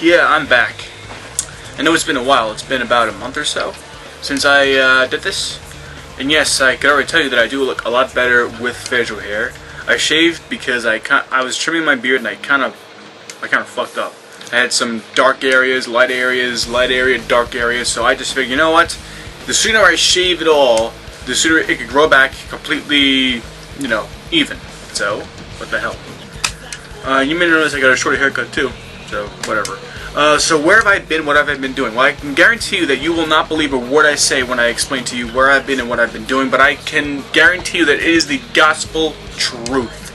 Yeah, I'm back. I know it's been a while. It's been about a month or so since I did this. And yes, I can already tell you that I do look a lot better with facial hair. I shaved because I was trimming my beard and I kind of fucked up. I had some dark areas, light area, dark areas. So I just figured, you know what? The sooner I shave it all, the sooner it could grow back completely, even. So, what the hell? You may notice I got a short haircut too. So, whatever. So where have I been? What have I been doing? Well, I can guarantee you that you will not believe a word I say when I explain to you where I've been and what I've been doing, but I can guarantee you that it is the gospel truth.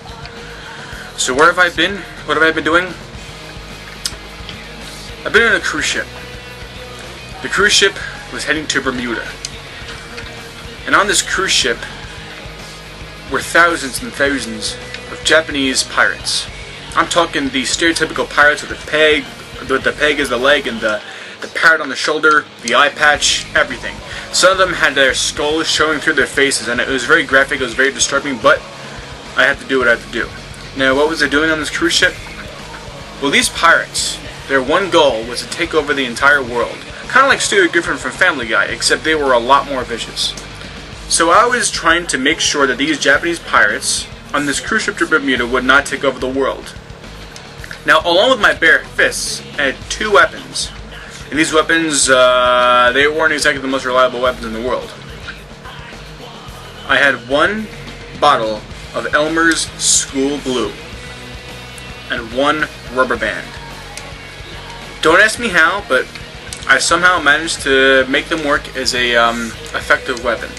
So where have I been? What have I been doing? I've been on a cruise ship. The cruise ship was heading to Bermuda. And on this cruise ship were thousands and thousands of Japanese pirates. I'm talking the stereotypical pirates with the peg as the leg and the parrot on the shoulder, the eye patch, everything. Some of them had their skulls showing through their faces, and it was very graphic, it was very disturbing, but I had to do what I had to do. Now, what was they doing on this cruise ship? Well, these pirates, their one goal was to take over the entire world. Kind of like Stuart Griffin from Family Guy, except they were a lot more vicious. So I was trying to make sure that these Japanese pirates on this cruise ship to Bermuda would not take over the world. Now, along with my bare fists, I had two weapons. And these weapons, they weren't exactly the most reliable weapons in the world. I had one bottle of Elmer's School Blue and one rubber band. Don't ask me how, but I somehow managed to make them work as a effective weapon.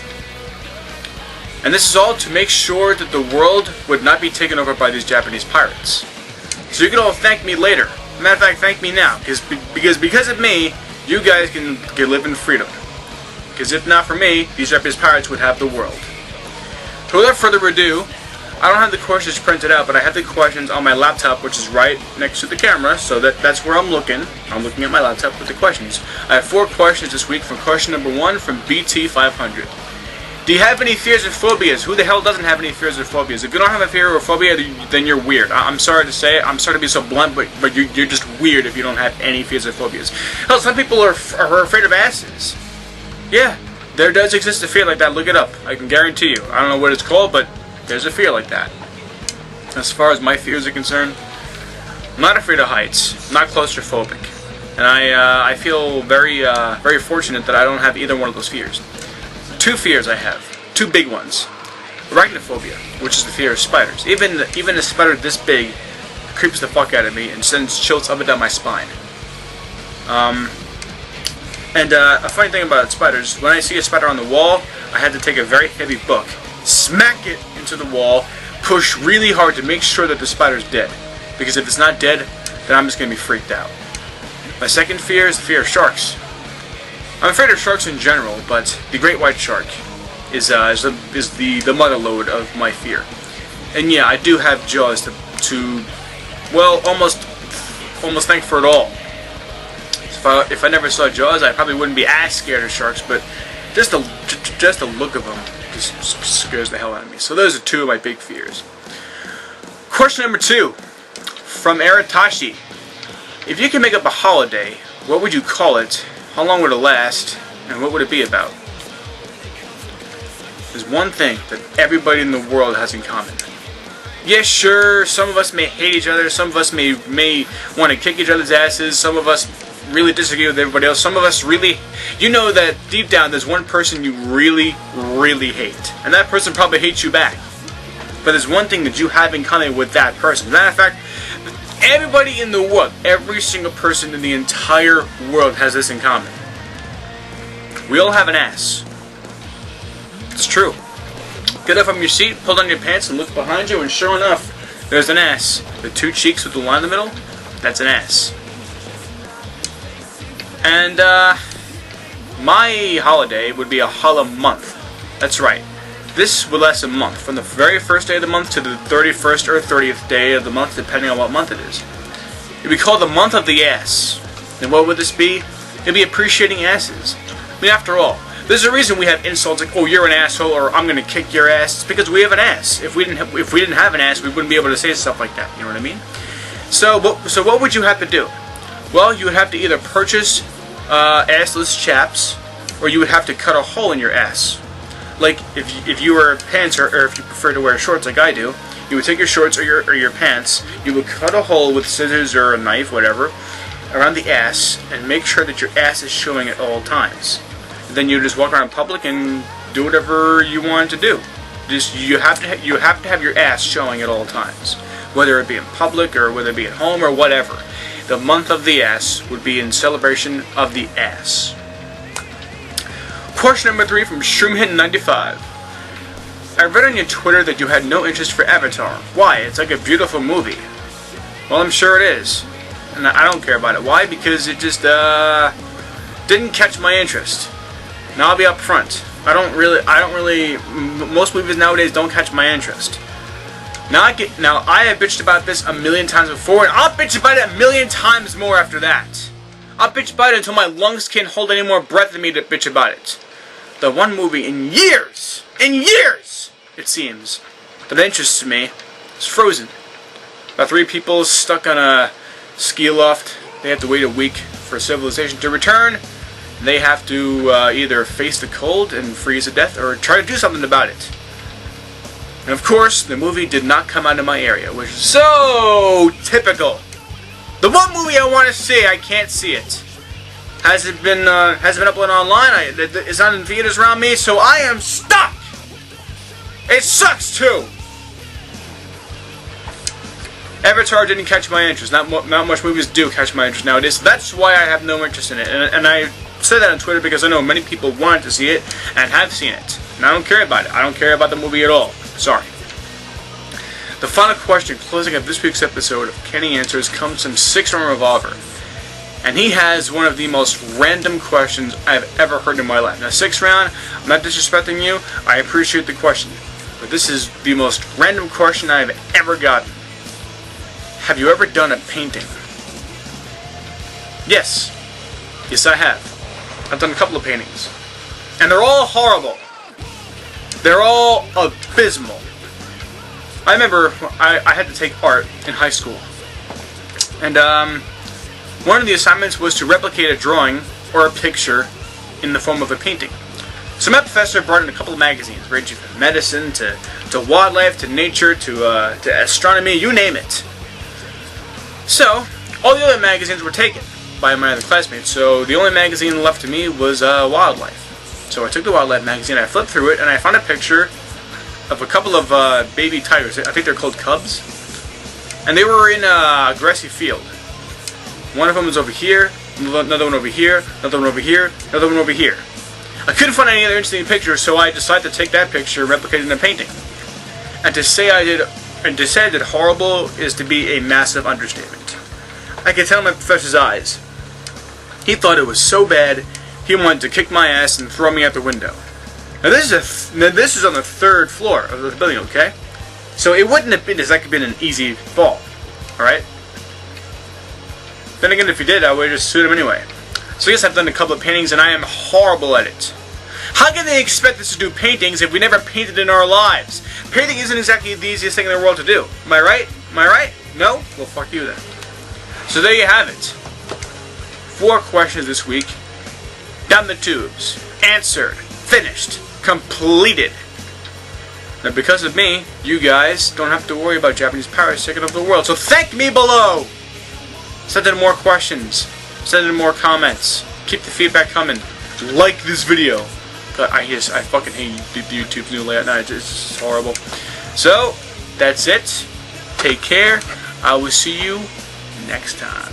And this is all to make sure that the world would not be taken over by these Japanese pirates. So you can all thank me later. Matter of fact, thank me now, because of me, you guys can live in freedom. Because if not for me, these Japanese pirates would have the world. So without further ado, I don't have the questions printed out, but I have the questions on my laptop, which is right next to the camera, so that's where I'm looking. I'm looking at my laptop with the questions. I have 4 questions this week. From question number 1 from BT500. Do you have any fears or phobias? Who the hell doesn't have any fears or phobias? If you don't have a fear or a phobia, then you're weird. I'm sorry to say it. I'm sorry to be so blunt, but you're just weird if you don't have any fears or phobias. Hell, some people are afraid of asses. Yeah, there does exist a fear like that. Look it up. I can guarantee you. I don't know what it's called, but there's a fear like that. As far as my fears are concerned, I'm not afraid of heights. I'm not claustrophobic. And I feel very fortunate that I don't have either one of those fears. 2 fears I have. 2 big ones. Arachnophobia, which is the fear of spiders. Even a spider this big creeps the fuck out of me and sends chills up and down my spine. A funny thing about spiders, when I see a spider on the wall, I have to take a very heavy book, smack it into the wall, push really hard to make sure that the spider's dead. Because if it's not dead, then I'm just going to be freaked out. My second fear is the fear of sharks. I'm afraid of sharks in general, but the great white shark is the mother lode of my fear. And yeah, I do have jaws to well, almost thank for it all. If I never saw Jaws, I probably wouldn't be as scared of sharks, but just the look of them just scares the hell out of me. So those are 2 of my big fears. Question number 2 from Aratashi. If you could make up a holiday, what would you call it? How long would it last? And what would it be about? There's one thing that everybody in the world has in common. Yes, sure, some of us may hate each other, some of us may want to kick each other's asses, some of us really disagree with everybody else, some of us really, you know that deep down there's one person you really, really hate. And that person probably hates you back. But there's one thing that you have in common with that person. As a matter of fact, everybody in the world, every single person in the entire world has this in common. We all have an ass. It's true. Get up from your seat, pull down your pants, and look behind you, and sure enough, there's an ass. The 2 cheeks with the line in the middle, that's an ass. And, my holiday would be a holla month. That's right. This would last a month, from the very first day of the month to the 31st or 30th day of the month, depending on what month it is. It would be called the month of the ass. And what would this be? It would be appreciating asses. I mean, after all, there's a reason we have insults like, "Oh, you're an asshole," or "I'm gonna kick your ass." It's because we have an ass. If we didn't have an ass, we wouldn't be able to say stuff like that. You know what I mean? So what would you have to do? Well, you would have to either purchase assless chaps, or you would have to cut a hole in your ass. Like, if you wear pants, or if you prefer to wear shorts like I do, you would take your shorts or your pants, you would cut a hole with scissors or a knife, whatever, around the ass, and make sure that your ass is showing at all times. And then you just walk around in public and do whatever you want to do. You have to have your ass showing at all times, whether it be in public or whether it be at home or whatever. The month of the ass would be in celebration of the ass. Question number 3 from Shroomhit95. I read on your Twitter that you had no interest for Avatar. Why? It's like a beautiful movie. Well, I'm sure it is, and I don't care about it. Why? Because it just didn't catch my interest. Now I'll be up front. I don't really. Most movies nowadays don't catch my interest. Now I have bitched about this a million times before, and I'll bitch about it a million times more after that. I'll bitch about it until my lungs can't hold any more breath in me to bitch about it. The one movie in years, it seems, that interests me is Frozen. About 3 people stuck on a ski loft. They have to wait a week for civilization to return. They have to either face the cold and freeze to death, or try to do something about it. And of course, the movie did not come out of my area, which is so typical. The one movie I want to see, I can't see it. Hasn't been uploaded online. It's not in theaters around me, so I am stuck. It sucks too. Avatar didn't catch my interest. Not much movies do catch my interest nowadays. So that's why I have no interest in it. And I say that on Twitter because I know many people wanted to see it and have seen it. And I don't care about it. I don't care about the movie at all. Sorry. The final question, closing up this week's episode of Kenny Answers, comes from 6-Round Revolver. And he has one of the most random questions I've ever heard in my life. Now, 6-Round, I'm not disrespecting you. I appreciate the question. But this is the most random question I've ever gotten. Have you ever done a painting? Yes. Yes, I have. I've done a couple of paintings. And they're all horrible. They're all abysmal. I remember I had to take art in high school. And one of the assignments was to replicate a drawing or a picture in the form of a painting. So my professor brought in a couple of magazines, ranging from medicine to wildlife to nature to astronomy, you name it. So all the other magazines were taken by my other classmates, so the only magazine left to me was wildlife. So I took the wildlife magazine, I flipped through it, and I found a picture of a couple of baby tigers. I think they're called cubs. And they were in a grassy field. One of them was over here, another one over here, another one over here, another one over here. I couldn't find any other interesting pictures, so I decided to take that picture and replicate it in a painting. And to say I did horrible is to be a massive understatement. I could tell in my professor's eyes. He thought it was so bad, he wanted to kick my ass and throw me out the window. Now this is on the 3rd floor of the building, okay? So it wouldn't have been exactly been an easy fall, alright? Then again, if he did, I would have just sued him anyway. So yes, I've done a couple of paintings, and I am horrible at it. How can they expect us to do paintings if we never painted in our lives? Painting isn't exactly the easiest thing in the world to do. Am I right? Am I right? No? Well, fuck you then. So there you have it. 4 questions this week. Down the tubes. Answered. Finished. Completed. Now, because of me, you guys don't have to worry about Japanese pirates taking over the world. So thank me below! Send in more questions. Send in more comments. Keep the feedback coming. Like this video. I fucking hate YouTube's new layout now. It's just horrible. So, that's it. Take care. I will see you next time.